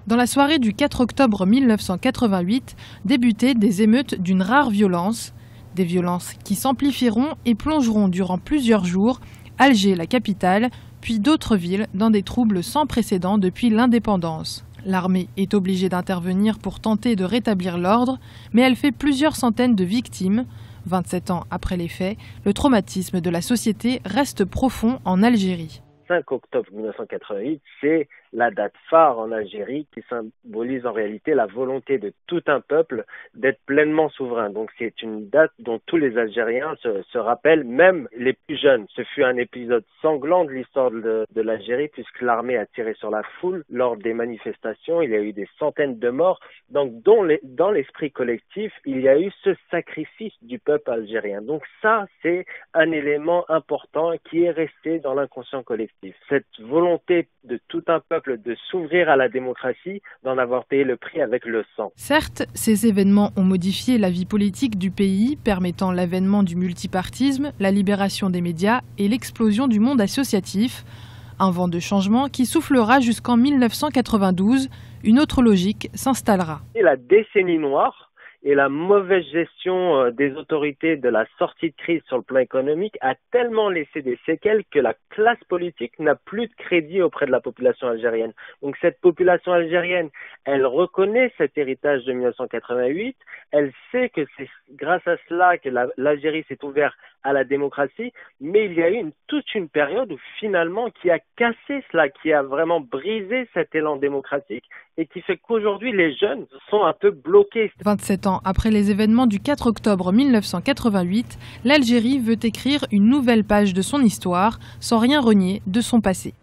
Dans la soirée du 4 octobre 1988, débutaient des émeutes d'une rare violence. Des violences qui s'amplifieront et plongeront durant plusieurs jours Alger, la capitale, puis d'autres villes dans des troubles sans précédent depuis l'indépendance. L'armée est obligée d'intervenir pour tenter de rétablir l'ordre, mais elle fait plusieurs centaines de victimes. 27 ans après les faits, le traumatisme de la société reste profond en Algérie. 5 octobre 1988, c'est la date phare en Algérie qui symbolise en réalité la volonté de tout un peuple d'être pleinement souverain. Donc c'est une date dont tous les Algériens se rappellent, même les plus jeunes. Ce fut un épisode sanglant de l'histoire de l'Algérie puisque l'armée a tiré sur la foule lors des manifestations. Il y a eu des centaines de morts. Donc dans l'esprit collectif, il y a eu ce sacrifice du peuple algérien. Donc ça, c'est un élément important qui est resté dans l'inconscient collectif. Cette volonté de tout un peuple de s'ouvrir à la démocratie, d'en avoir payé le prix avec le sang. Certes, ces événements ont modifié la vie politique du pays, permettant l'avènement du multipartisme, la libération des médias et l'explosion du monde associatif. Un vent de changement qui soufflera jusqu'en 1992. Une autre logique s'installera. Et la décennie noire et la mauvaise gestion des autorités de la sortie de crise sur le plan économique a tellement laissé des séquelles que la classe politique n'a plus de crédit auprès de la population algérienne. Donc cette population algérienne, elle reconnaît cet héritage de 1988, elle sait que c'est grâce à cela que l'Algérie s'est ouverte à la démocratie, mais il y a eu toute une période où finalement qui a cassé cela, qui a vraiment brisé cet élan démocratique et qui fait qu'aujourd'hui les jeunes sont un peu bloqués. 27 ans après les événements du 4 octobre 1988, l'Algérie veut écrire une nouvelle page de son histoire sans rien renier de son passé.